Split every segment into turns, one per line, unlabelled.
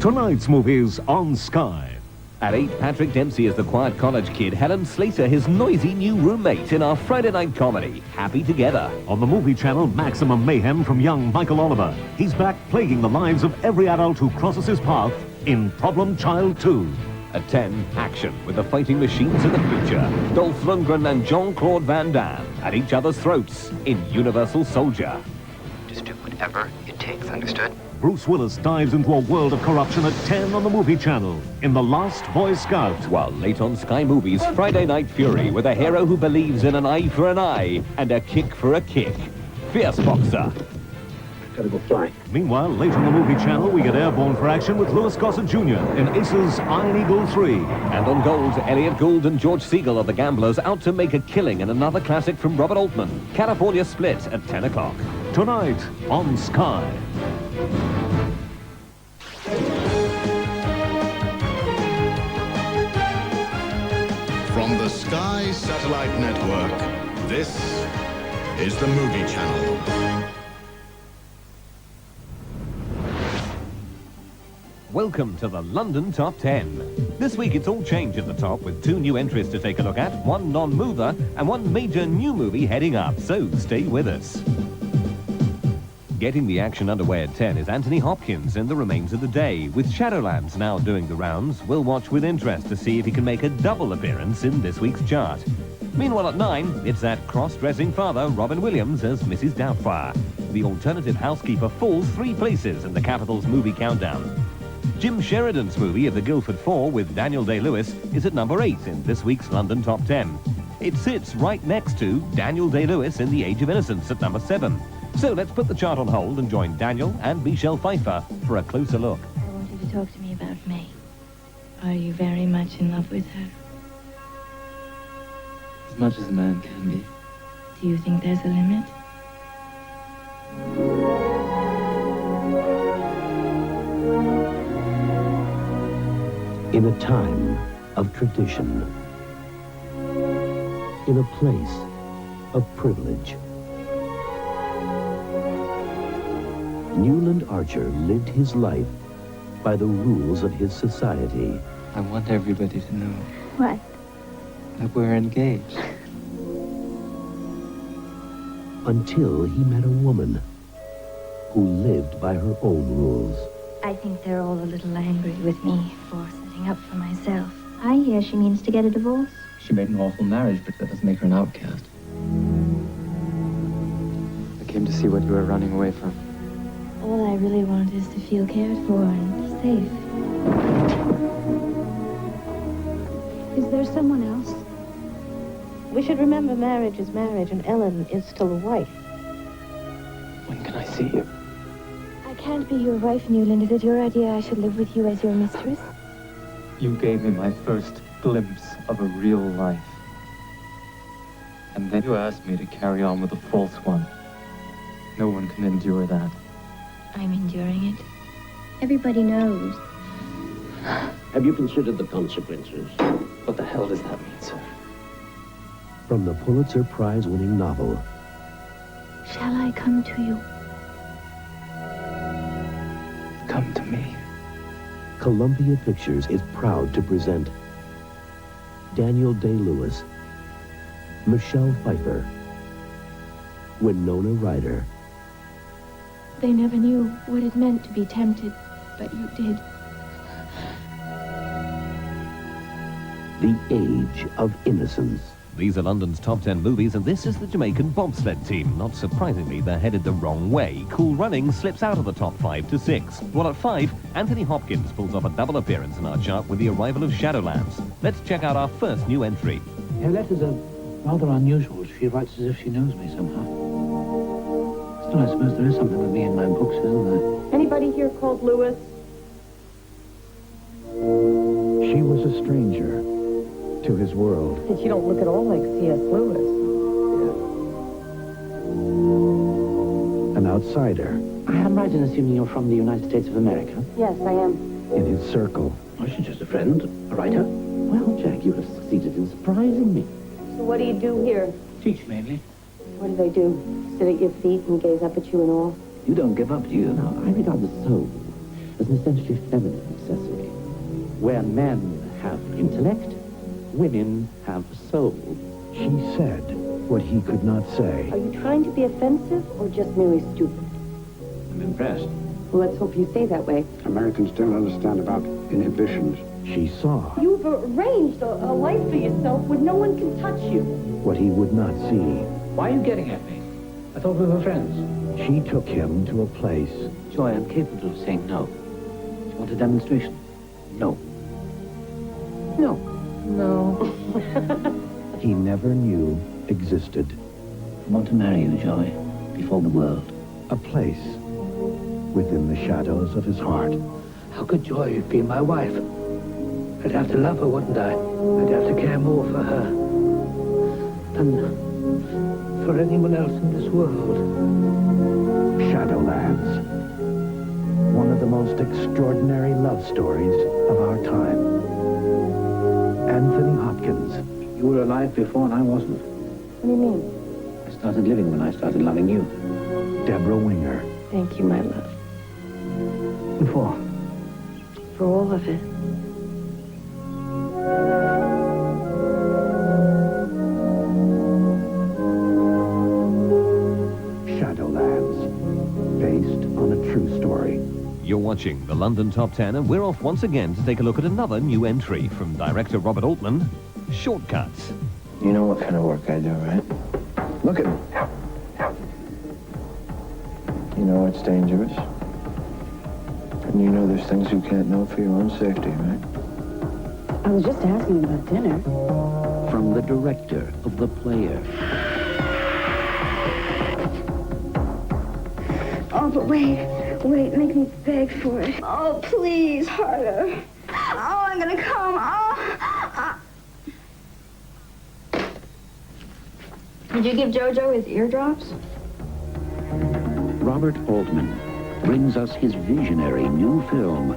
Tonight's movies on Sky.
At 8, Patrick Dempsey is the quiet college kid, Helen Slater his noisy new roommate in our Friday night comedy, Happy Together.
On the movie channel, maximum mayhem from young Michael Oliver. He's back plaguing the lives of every adult who crosses his path in Problem Child 2.
At 10, action with the fighting machines of the future, Dolph Lundgren and Jean-Claude Van Damme at each other's throats in Universal Soldier.
Just do whatever it takes, understood?
Bruce Willis dives into a world of corruption at 10 on the movie channel in The Last Boy Scout.
While late on Sky Movies, Friday Night Fury with a hero who believes in an eye for an eye and a kick for a kick. Fierce Boxer.
Gotta go fly.
Meanwhile, late on the movie channel, we get airborne for action with Louis Gossett Jr. in Ace's Iron Eagle 3.
And on Gold, Elliot Gould and George Siegel are the gamblers out to make a killing in another classic from Robert Altman, California Split at 10 o'clock.
Tonight on Sky.
From the Sky Satellite Network, this is the Movie Channel.
Welcome to the London Top 10. This week it's all change at the top with 2 new entries to take a look at, 1 non-mover and 1 major new movie heading up, so stay with us. Getting the action underway at 10 is Anthony Hopkins in The Remains of the Day. With Shadowlands now doing the rounds, we'll watch with interest to see if he can make a double appearance in this week's chart. Meanwhile at 9, it's that cross-dressing father, Robin Williams, as Mrs. Doubtfire. The alternative housekeeper falls 3 places in the Capital's movie countdown. Jim Sheridan's movie of the Guildford Four with Daniel Day-Lewis is at number 8 in this week's London Top 10. It sits right next to Daniel Day-Lewis in The Age of Innocence at number 7. So let's put the chart on hold and join Daniel and Michelle Pfeiffer for a closer look.
I want you to talk to me about May. Are you very much in love with her?
As much as a man can be.
Do you think there's a limit?
In a time of tradition, in a place of privilege, Newland Archer lived his life by the rules of his society.
I want everybody to know
What?
that we're engaged.
Until he met a woman who lived by her own rules.
I think they're all a little angry with me for setting up for myself. I hear she means to get a divorce.
She made an awful marriage, but that doesn't make her an outcast. I came to see what you were running away from.
All I really want is to feel cared for and safe.
Is there someone else? We should remember marriage is marriage, and Ellen is still a wife.
When can I see you?
I can't be your wife, Newland. Is it your idea I should live with you as your mistress?
You gave me my first glimpse of a real life. And then you asked me to carry on with a false one. No one can endure that.
I'm enduring it. Everybody knows.
Have you considered the consequences?
What the hell does that mean, sir?
From the Pulitzer Prize-winning novel,
Shall I come to you?
Come to me.
Columbia Pictures is proud to present Daniel Day-Lewis, Michelle Pfeiffer, Winona Ryder.
They never knew what it meant to be tempted, but you did.
The Age of Innocence.
These are London's top 10 movies, and this is the Jamaican bobsled team. Not surprisingly, they're headed the wrong way. Cool Running slips out of the top 5 to 6. While at 5, Anthony Hopkins pulls off a double appearance in our chart with the arrival of Shadowlands. Let's check out our first new entry.
Her letters are rather unusual. She writes as if she knows me somehow. Still, I suppose there is something with me in my books, isn't there?
Anybody here called Lewis?
She was a stranger to his world.
And she don't look at all like C.S. Lewis.
An outsider
I am right in assuming you're from the United States of America.
Yes, I am.
in his circle.
Oh, she's just a friend, a writer. Well, Jack, you have succeeded in surprising me.
So what do you do here?
Teach, mainly.
What do they do? Sit at your feet and gaze up at you and all?
You don't give up, do you? No, I regard the soul as an essentially feminine accessory. Where men have intellect, women have soul.
She said what he could not say.
Are you trying to be offensive or just merely stupid?
I'm impressed.
Well, let's hope you stay that way.
Americans don't understand about inhibitions.
She saw
You've arranged a life for yourself where no one can touch you.
what he would not see.
Why are you getting at me? I thought we were friends.
She took him to a place
Joy, I'm capable of saying no. Do you want a demonstration? No. No. No.
he never knew existed.
I want to marry you, Joy, before the world.
A place within the shadows of his heart.
How could Joy be my wife? I'd have to love her, wouldn't I? I'd have to care more for her than for anyone else in this world.
Shadowlands. One of the most extraordinary love stories of our time. Anthony Hopkins.
You were alive before and I wasn't.
What do you mean?
I started living when I started loving you.
Deborah Winger.
Thank you, my love.
For
all of it.
Shadowlands. Based on a true story.
You're watching the London Top 10, and we're off once again to take a look at another new entry from director Robert Altman, Shortcuts.
You know what kind of work I do, right? Look at me. You know it's dangerous. And you know there's things you can't know for your own safety, right?
I was just asking about dinner.
From the director of The Player.
Oh, but wait, make me beg for it. Oh, please, harder. Oh, I'm gonna come. Oh. Did you give Jojo his eardrops?
Robert Altman brings us his visionary new film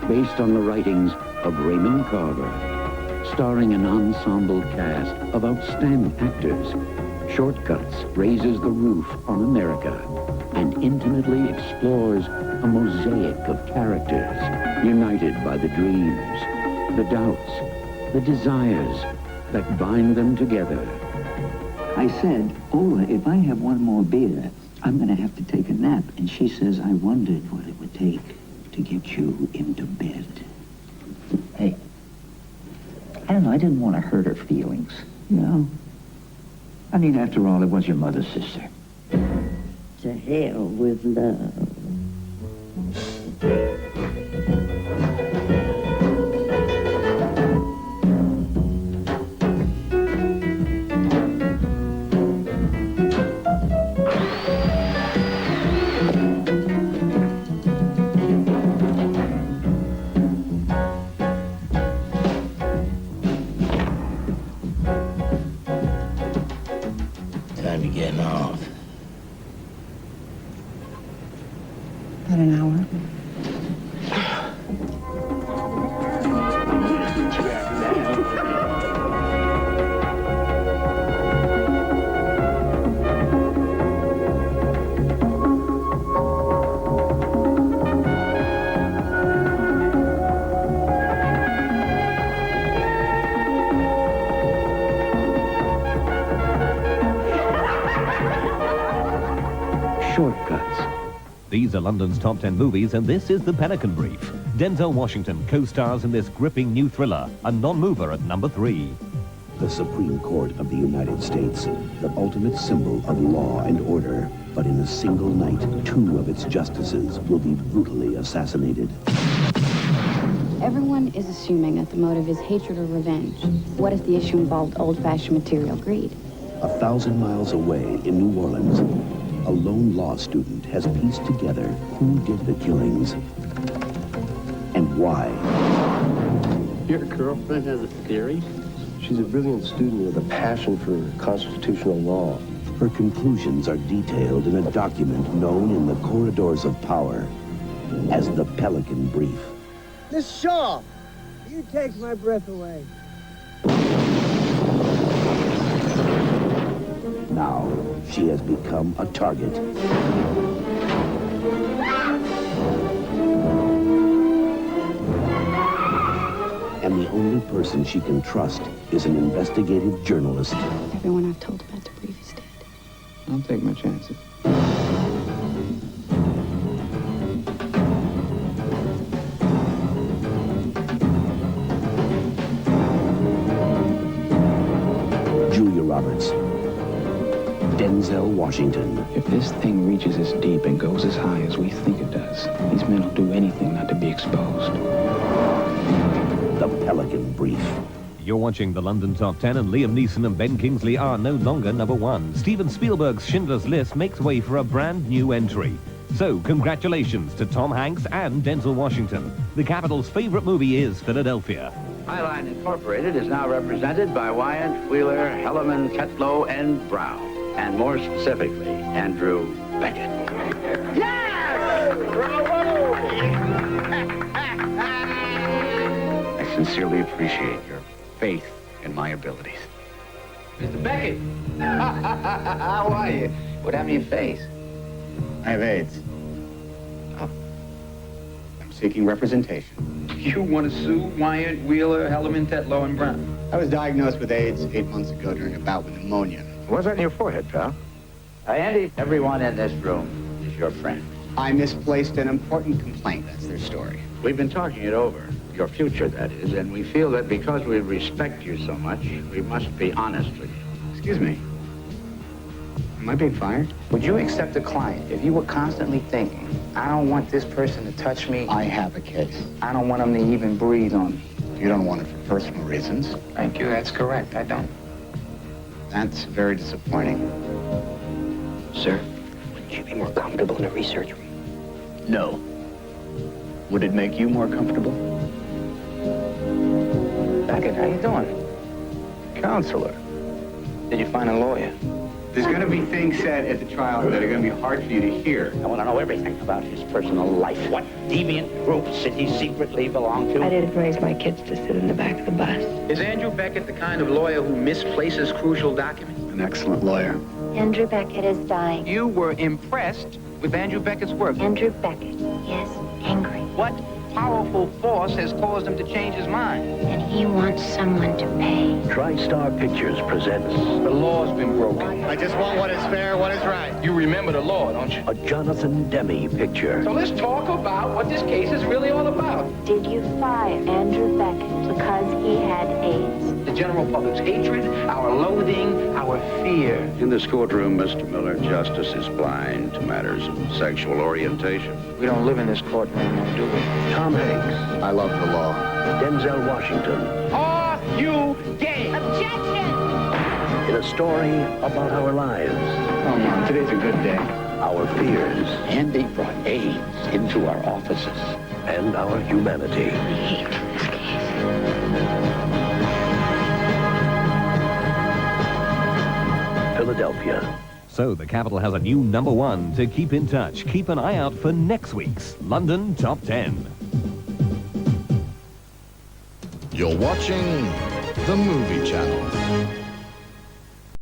based on the writings of Raymond Carver, starring an ensemble cast of outstanding actors. Shortcuts raises the roof on America and intimately explores a mosaic of characters united by the dreams, the doubts, the desires that bind them together.
I said, Ola, if I have one more beer, I'm going to have to take a nap. And she says, I wondered what it would take to get you into bed. Hey, I don't know, I didn't want to hurt her feelings, you know? I mean, after all, it was your mother's sister. To hell with love.
Time to get off.
About an hour.
Shortcuts.
These are London's top 10 movies, and this is the Pelican Brief. Denzel Washington co-stars in this gripping new thriller, a non-mover at number 3.
The Supreme Court of the United States, the ultimate symbol of law and order. But in a single night, 2 of its justices will be brutally assassinated.
Everyone is assuming that the motive is hatred or revenge. What if the issue involved old-fashioned material greed?
1,000 miles away in New Orleans, a lone law student has pieced together who did the killings and why.
Your girlfriend has a theory? She's a brilliant student with a passion for constitutional law.
Her conclusions are detailed in a document known in the corridors of power as the Pelican Brief.
Miss Shaw, you take my breath away.
Now, she has become a target.
and the only person she can trust is an investigative journalist.
Everyone I've told about the brief is dead.
I'll take my chances.
Julia Roberts. Denzel Washington.
If this thing reaches as deep and goes as high as we think it does, these men will do anything not to be exposed.
The Pelican Brief.
You're watching the London Top 10, and Liam Neeson and Ben Kingsley are no longer number one. Steven Spielberg's Schindler's List makes way for a brand new entry. So, congratulations to Tom Hanks and Denzel Washington. The capital's favorite movie is Philadelphia.
Highline Incorporated is now represented by Wyant, Wheeler, Hellerman, Tetlow, and Brown. And more specifically, Andrew Beckett. I sincerely appreciate your faith in my abilities. Mr. Beckett! How are you? What happened to your face?
I have AIDS.
Oh.
I'm seeking representation.
You want to sue Wyant, Wheeler, Hellerman, Tetlow, and Brown?
I was diagnosed with AIDS 8 months ago during a bout with pneumonia.
What's on your forehead, pal? Andy, everyone in this room is your friend.
I misplaced an important complaint. That's their story.
We've been talking it over, your future, that is, and we feel that because we respect you so much, we must be honest with you.
Excuse me. Am I being fired?
Would you accept a client if you were constantly thinking, I don't want this person to touch me?
I have a case.
I don't want them to even breathe on me.
You don't want it for personal reasons.
Thank you, that's correct. I don't.
That's very disappointing.
Sir, wouldn't you be more comfortable in a research room?
No. Would it make you more comfortable?
Beckett, how you doing?
Counselor.
Did you find a lawyer?
There's going to be things said at the trial that are going to be hard for you to hear.
I want to know everything about his personal life. What deviant groups did he secretly belong to?
I didn't raise my kids to sit in the back of the bus.
Is Andrew Beckett the kind of lawyer who misplaces crucial documents?
An excellent lawyer.
Andrew Beckett is dying.
You were impressed with Andrew Beckett's work.
Andrew Beckett, yes, angry.
What powerful force has caused him to change his mind?
And he wants someone to pay.
TriStar Pictures presents
The law's been broken.
I just want what is fair, what is right.
You remember the law, don't you?
a Jonathan Demme picture.
So let's talk about what this case is really all about.
Did you fire Andrew Beckett because he had AIDS?
The general public's hatred, our loathing, our fear.
In this courtroom, Mr. Miller, justice is blind to matters of sexual orientation.
We don't live in this courtroom, do we?
Tom Hanks.
I love the law.
Denzel Washington.
Are you gay?
Objection!
In a story about our lives.
Come on, today's a good day.
Our fears.
Andy brought AIDS into our offices.
And our humanity. Philadelphia.
So the capital has a new number one. To keep in touch, keep an eye out for next week's London Top 10.
You're watching the Movie Channel.